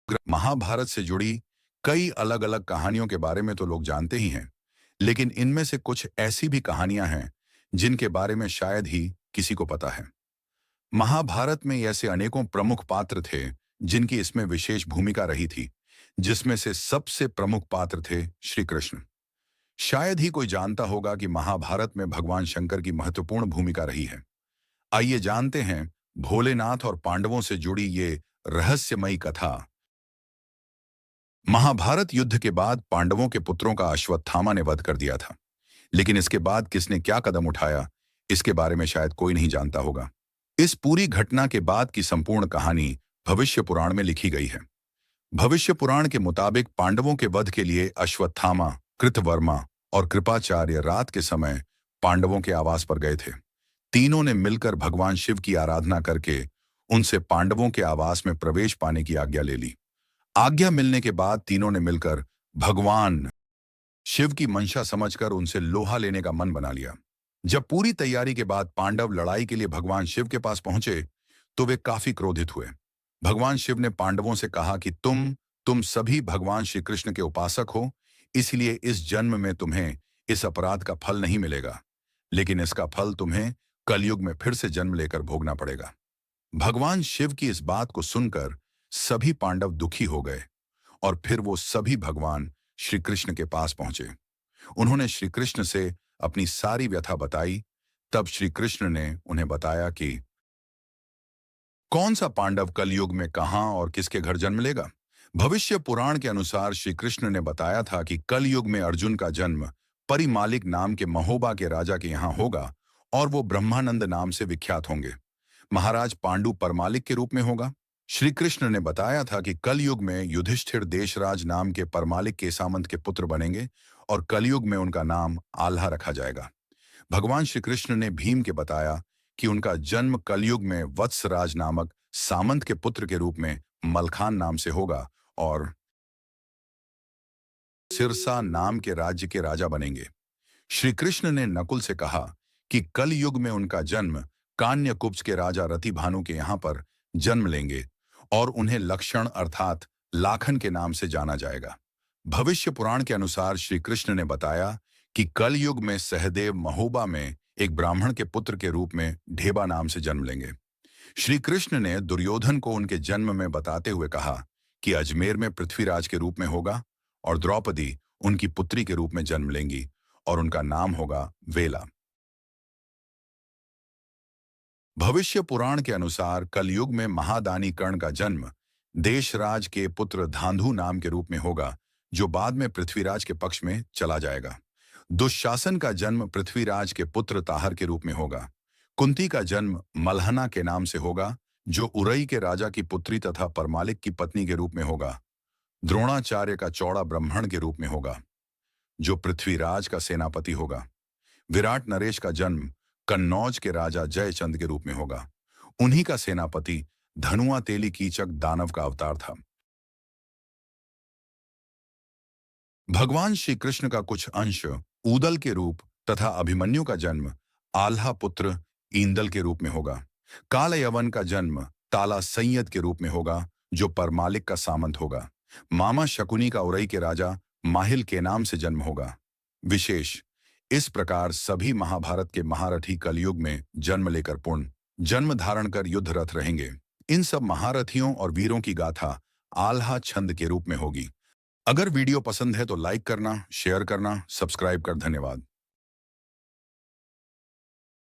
महाभारत से जुड़ी कई अलग अलग कहानियों के बारे में तो लोग जानते ही हैं, लेकिन इनमें से कुछ ऐसी भी कहानियां हैं जिनके बारे में शायद ही किसी को पता है। महाभारत में ऐसे अनेकों प्रमुख पात्र थे जिनकी इसमें विशेष भूमिका रही थी, जिसमें से सबसे प्रमुख पात्र थे श्री कृष्ण। शायद ही कोई जानता होगा कि महाभारत में भगवान शंकर की महत्वपूर्ण भूमिका रही है। आइए जानते हैं भोलेनाथ और पांडवों से जुड़ी ये रहस्यमयी कथा। महाभारत युद्ध के बाद पांडवों के पुत्रों का अश्वत्थामा ने वध कर दिया था, लेकिन इसके बाद किसने क्या कदम उठाया, इसके बारे में शायद कोई नहीं जानता होगा। इस पूरी घटना के बाद की संपूर्ण कहानी भविष्य पुराण में लिखी गई है। भविष्य पुराण के मुताबिक पांडवों के वध के लिए अश्वत्थामा, कृतवर्मा और कृपाचार्य रात के समय पांडवों के आवास पर गए थे। तीनों ने मिलकर भगवान शिव की आराधना करके उनसे पांडवों के आवास में प्रवेश पाने की आज्ञा ले ली। आज्ञा मिलने के बाद तीनों ने मिलकर भगवान शिव की मंशा समझकर उनसे लोहा लेने का मन बना लिया। जब पूरी तैयारी के बाद पांडव लड़ाई के लिए भगवान शिव के पास पहुंचे तो वे काफी क्रोधित हुए। भगवान शिव ने पांडवों से कहा कि तुम सभी भगवान श्री कृष्ण के उपासक हो, इसलिए इस जन्म में तुम्हें इस अपराध का फल नहीं मिलेगा, लेकिन इसका फल तुम्हें कलयुग में फिर से जन्म लेकर भोगना पड़ेगा। भगवान शिव की इस बात को सुनकर सभी पांडव दुखी हो गए और फिर वो सभी भगवान श्री कृष्ण के पास पहुंचे। उन्होंने श्री कृष्ण से अपनी सारी व्यथा बताई। तब श्री कृष्ण ने उन्हें बताया कि कौन सा पांडव कलयुग में कहां और किसके घर जन्म लेगा। भविष्य पुराण के अनुसार श्री कृष्ण ने बताया था कि कलयुग में अर्जुन का जन्म परिमालिक नाम के महोबा के राजा के यहां होगा और वो ब्रह्मानंद नाम से विख्यात होंगे। महाराज पांडु परमालिक के रूप में होगा। श्री कृष्ण ने बताया था कि कलयुग में युधिष्ठिर देशराज नाम के परमालिक के सामंत के पुत्र बनेंगे और कलयुग में उनका नाम आल्हा रखा जाएगा। भगवान श्री कृष्ण ने भीम के बताया कि उनका जन्म कलयुग में वत्सराज नामक सामंत के पुत्र के रूप में मलखान नाम से होगा और सिरसा नाम के राज्य के राजा बनेंगे। श्री कृष्ण ने नकुल से कहा कि कल युग में उनका जन्म कान्यकुब्ज के राजा रतिभानु के यहाँ पर जन्म लेंगे और उन्हें लक्षण अर्थात लाखन के नाम से जाना जाएगा। भविष्य पुराण के अनुसार श्री कृष्ण ने बताया कि कल युग में सहदेव महोबा में एक ब्राह्मण के पुत्र के रूप में ढेबा नाम से जन्म लेंगे। श्री कृष्ण ने दुर्योधन को उनके जन्म में बताते हुए कहा कि अजमेर में पृथ्वीराज के रूप में होगा और द्रौपदी उनकी पुत्री के रूप में जन्म लेंगी और उनका नाम होगा वेला। भविष्य पुराण के अनुसार कलयुग में महादानी कर्ण का जन्म देशराज के पुत्र धांधु नाम के रूप में होगा, जो बाद में पृथ्वीराज के पक्ष में चला जाएगा। दुशासन का जन्म पृथ्वीराज के पुत्र ताहर के रूप में होगा। कुंती का जन्म मल्हना के नाम से होगा, जो उरई के राजा की पुत्री तथा परमालिक की पत्नी के रूप में होगा। द्रोणाचार्य का चौड़ा ब्राह्मण के रूप में होगा, जो पृथ्वीराज का सेनापति होगा। विराट नरेश का जन्म कन्नौज के राजा जयचंद के रूप में होगा। उन्हीं का सेनापति धनुआ तेली कीचक दानव का अवतार था। भगवान श्री कृष्ण का कुछ अंश ऊदल के रूप तथा अभिमन्यु का जन्म आल्हा पुत्र ईंदल के रूप में होगा। काल यवन का जन्म ताला संयद के रूप में होगा, जो परमालिक का सामंत होगा। मामा शकुनी का उरई के राजा माहिल के नाम से जन्म होगा। विशेष इस प्रकार सभी महाभारत के महारथी कलयुग में जन्म लेकर पूर्ण जन्म धारण कर युद्ध रथ रहेंगे। इन सब महारथियों और वीरों की गाथा आल्हा छंद के रूप में होगी। अगर वीडियो पसंद है तो लाइक करना, शेयर करना, सब्सक्राइब कर धन्यवाद।